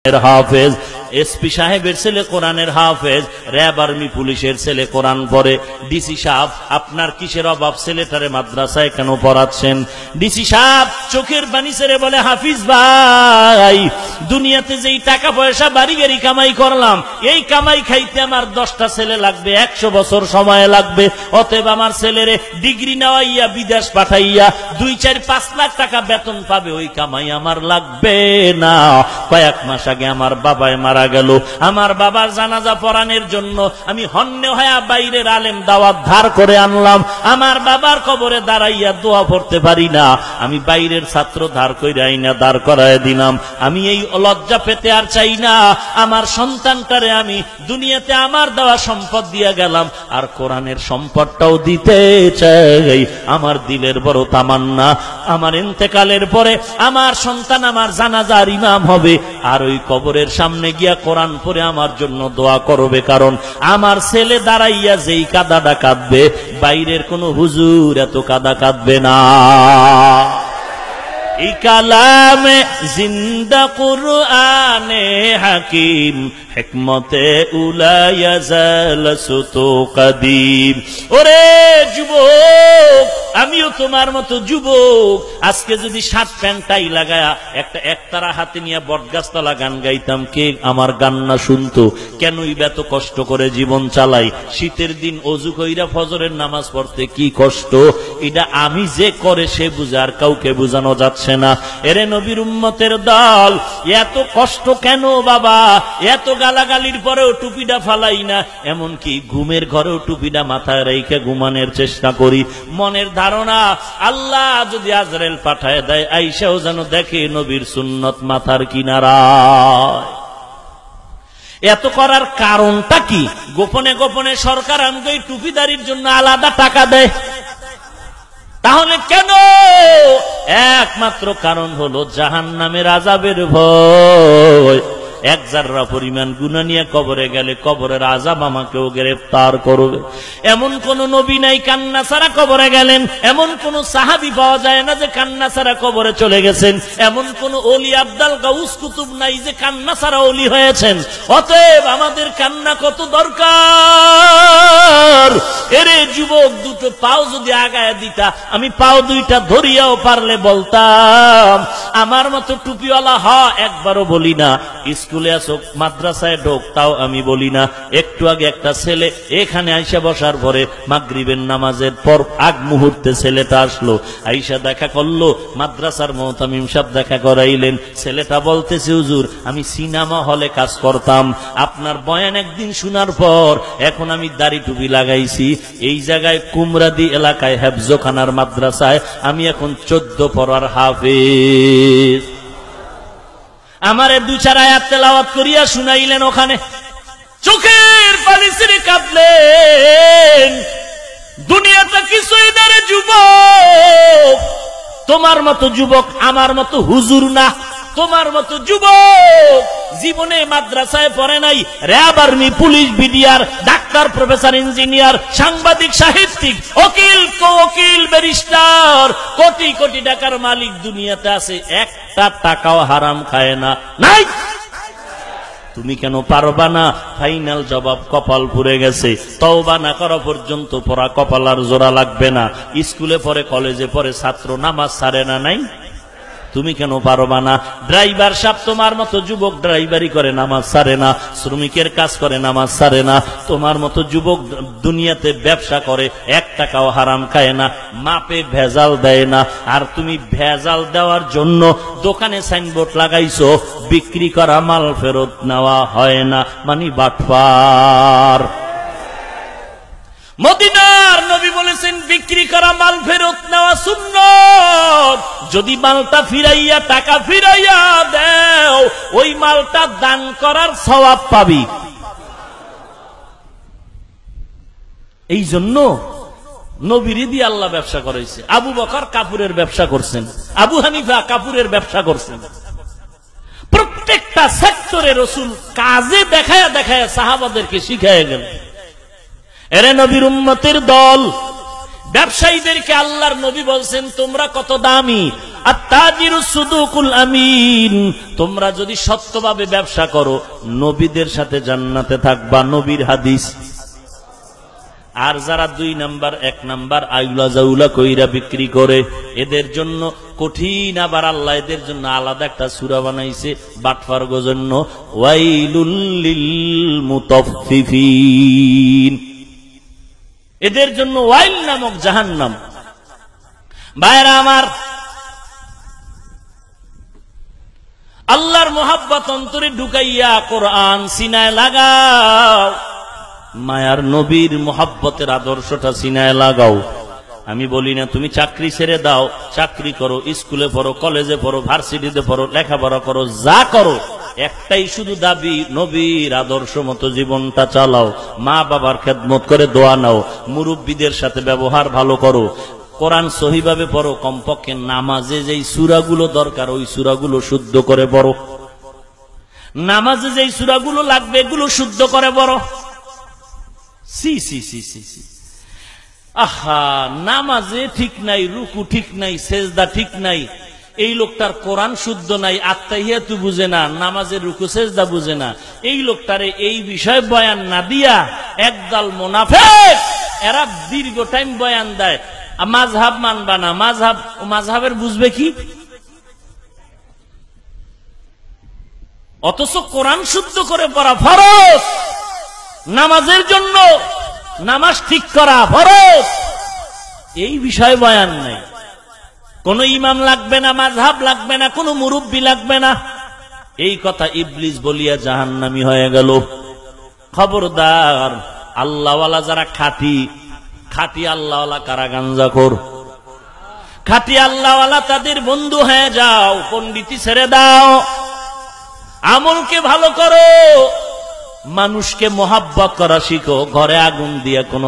হাফেজ, এসপি সাহেবের ছেলে কোরআনের হাফেজ, র্যাব আর্মি পুলিশের ছেলে কোরআন পড়ে। ডিসি সাহেব, আপনার কিসের অভাব? ছেলেটারে মাদ্রাসায় কেন পড়াচ্ছেন? ডিসি সাহেব চোখের পানি ছেড়ে বলে, হাফিজ ভাই, দুনিয়াতে যেই টাকা পয়সা বাড়ি গাড়ি কামাই করলাম, এই কামাই খাইতে আমার 10টা ছেলে লাগবে, 100 বছর সময় লাগবে। অতএব আমার ছেলেরে ডিগ্রি নেওয়াইয়া বিদেশ পাঠাইয়া 2-4-5 লাখ টাকা বেতন পাবে, ওই কামাই আমার লাগবে না। কয়েক মাস আগে আমার বাবায় মারা গেল, আমার বাবার জানাজা পড়ানোর জন্য আমি হন্যে হয়ে বাইরের আলেম দাওয়াত ধার করে আনলাম। আমার বাবার কবরে দাঁড়াইয়া দোয়া পড়তে পারি না, আমি বাইরের ছাত্র ধার করে আইনা দাঁড় করায় দিলাম। আমি এই লজ্জা পেতে আর চাই না। আমার সন্তানটারে আমি দুনিয়াতে আমার দেওয়া সম্পদ দিয়া গেলাম, আর কোরআনের সম্পদটাও দিতে চাই। আমার দিলের বড় তামান্না, আমার ইন্তেকালের পরে আমার সন্তান আমার জানাজার ইমাম হবে, আর ওই কবরের সামনে গিয়া কোরআন পড়ে আমার জন্য দোয়া করবে। কারণ আমার ছেলে দাঁড়াইয়া যেই কাদাটা কাঁদবে, বাইরের কোন হুজুর এত কাদা কাঁদবে না। এই কালামে জিন্দা কুরআনে হাকিম, হিকমতে উলায়া জালসুতু কদিম। ওরে যুবক, আমিও তোমার মতো যুবক। আজকে যদি শার্ট প্যান্ট টাই লাগায়া একটা একতারা হাতে নিয়ে বটগাছতলা গান গাইতাম, কে আমার গান না শুনতো? কেনই এত কষ্ট করে জীবন চালাই? শীতের দিন অজু কইরা ফজরের নামাজ পড়তে কি কষ্ট, এটা আমি যে করে সে বুঝে, আর কাউকে বুঝানো যাচ্ছে না। এরে নবীর উম্মতের দল, এত কষ্ট কেন বাবা? এত গালাগালির পরেও টুপিটা ফালাই না, এমনকি ঘুমের ঘরেও টুপিটা মাথায় রেখে ঘুমানোর চেষ্টা করি। মনের ধারণা, আল্লাহ যদি আজরাইল পাঠায় দেয়, আইসাও যেন দেখে নবীর সুন্নত মাথার কিনারায়। এত করার কারণটা কি? গোপনে গোপনে সরকার আমাকে এই টুপিদারির জন্য আলাদা টাকা দেয়। তাহলে কেন? একমাত্র কারণ হলো জাহান্নামের আযাবের ভয়। 1 জাররা পরিমাণ গুনাহ নিয়ে কবরে গেলে কবরের আযাব আমাকেও গ্রেফতার করবে। এমন কোন নবী নাই কান্না ছাড়া কবরে গেলেন, এমন কোন সাহাবী পাওয়া যায় না যে কান্না ছাড়া কবরে চলে গেছেন, এমন কোন ওলি আব্দাল গাউস কুতুব নাই যে কান্না ছাড়া ওলি হয়েছেন। অতএব আমাদের কান্না কত দরকার। এরে যুবক, দুটো পাও যদি আগায় দিতা, আমি পাও 2টা ধরিয়াও পারলে বলতাম, আমার মতো টুপিওয়ালা হ, একবারও বলি না। স্কুলে আসো, মাদ্রাসায় ঢোক, তাও আমি বলি না। একটু আগে একটা ছেলে এখানে আইসা বসার পরে মাগরিবের নামাজের পর আগ মুহূর্তে ছেলেটা আসলো, আইসা দেখা করলো, মাদ্রাসার মুহতামিম সাহেব দেখা করাইলেন। ছেলেটা বলতেছে, হুজুর আমি সিনেমা হলে কাজ করতাম, আপনার বয়ান একদিন শোনার পর এখন আমি দাড়ি টুপি লাগাইছি, এই জায়গায় কুমরাদি এলাকায় হেফজখানার মাদ্রাসায় আমি এখন 14 পড়ার হাফেজ। আমারে 2-4 আয়াত তেলাওয়াত করিয়া শুনাইলেন, ওখানে চোখের পানি ছেড়ে কাঁদলেন। দুনিয়াতে কিছুই না রে যুবক, তোমার মতো যুবক আমার মতো হুজুর না। তোমার মতো যুবক জীবনে মাদ্রাসায় পড়ে নাই, RAB army police BDR doctor professor engineer সাংবাদিক সাহিত্যিক ওকিল ব্যারিস্টার কোটি কোটি টাকার মালিক দুনিয়াতে আছে, একটা টাকাও হারাম খায় না। নাই? তুমি কেন পারবা না? ফাইনাল জবাব, কপাল পুড়ে গেছে। তওবা না করা পর্যন্ত পড়া কপাল আর জোড়া লাগবে না। স্কুলে পড়ে, কলেজে পড়ে ছাত্র নামাজ ছাড়ে না? নাই? তুমি কেন পারবা না? ড্রাইভার সাহেব তোমার মতো যুবক ড্রাইভারি করে, নামাজ ছাড়ে না। শ্রমিকের কাজ করে, নামাজ ছাড়ে না। তোমার মতো যুবক দুনিয়াতে ব্যবসা করে, 1 টাকাও হারাম খায় না, মাপে ভেজাল দেয় না। আর তুমি ভেজাল দেওয়ার জন্য দোকানে সাইনবোর্ড লাগাইছো, বিক্রি করা মাল ফেরত নেওয়া হয় না, মানে বাটপার। মদিনার নবী বলেছেন, বিক্রি করা মাল ফেরত নেওয়া সুন্নাত। যদি মালটা ফিরাইয়া টাকা ফিরাইয়া দেও, ওই মালটা দান করার সওয়াব পাবি। এই জন্য নবীরে দিয়ে আল্লাহ ব্যবসা করাইছে। আবু বকর কাপড়ের ব্যবসা করছেন, আবু হানিফা কাপড়ের ব্যবসা করছেন। প্রত্যেকটা সেক্টরে রাসূল কাজে দেখায়া দেখায়া সাহাবাদেরকে শিখায় গেলেন। এরে নবীর উম্মতের দল, ব্যবসায়ীদেরকে আল্লাহর নবী বলছেন, তোমরা কত দামি। আত-তাজিরুস সুদুকুল আমিন, তোমরা যদি সত্যভাবে ব্যবসা করো নবীদের সাথে জান্নাতে থাকবা, নবীর হাদিস। আর যারা 2 নাম্বার 1 নাম্বার আইলা জাউলা কইরা বিক্রি করে, এদের জন্য কঠিন। আবার আল্লাহ এদের জন্য আলাদা একটা সূরা বানাইছে বাটফারগোর জন্য, ওয়াইলুল লিল মুতাফফিফিন, এদের জন্য ওয়াইল নামক জাহান্নাম। ভাইরা আমার, আল্লাহর মোহাব্বত অন্তরে ঢুকাইয়া কোরআন সিনায় লাগাও, মায়ার নবীর মোহাব্বতের আদর্শটা সিনায় লাগাও। আমি বলি না তুমি চাকরি ছেড়ে দাও, চাকরি করো, স্কুলে পড়ো, কলেজে পড়ো, ভার্সিটিতে পড়ো, লেখাপড়া করো, যা করো, একটাই শুধু দাবি, নবীর আদর্শ মতো জীবনটা চালাও, মা বাবার খেদমত করে দোয়া নাও, মুরব্বীদের সাথে ব্যবহার ভালো করো, কোরআন সহিভাবে পড়ো, কমপক্ষে নামাজে যেই সূরাগুলো দরকার ওই সূরাগুলো শুদ্ধ করে পড়ো, নামাজে যেই সূরাগুলো লাগবে এগুলো শুদ্ধ করে পড়ো। সি সি সি সি সি, আহা, নামাজে ঠিক নাই, রুকু ঠিক নাই, সেজদা ঠিক নাই, এই লোকটার কোরআন শুদ্ধ নাই, আত্তাহিয়াতু বুঝে না, নামাজের রুকু সেজদা বুঝে না, এই লোকটারে এই বিষয় বয়ান না দিয়া একদল মুনাফিক এরা দীর্ঘ টাইম বয়ান দেয়, মাযহাব মানবা না, মাযহাবের বুঝবে কি? অথচ কোরআন শুদ্ধ করে পড়া ফরজ, নামাজের জন্য নামাজ ঠিক করা ফরজ, এই বিষয় বয়ান নাই। কোন ইমাম লাগবে না, মাযহাব লাগবে না, কোন মুরব্বী লাগবে না, এই কথা ইবলিস বলিয়া জাহান্নামী হয়ে গেল। খবরদার, আল্লাহওয়ালা যারা খাঁটি, খাঁটি আল্লাহওয়ালা কারা গাঞ্জাখোর, খাঁটি আল্লাহওয়ালা তাদের বন্ধু হয়ে যাও, পণ্ডিতি ছেড়ে দাও, আমলকে ভালো করো, মানুষকে মোহাব্বত করা শিখো, ঘরে আগুন দিয়ে কোন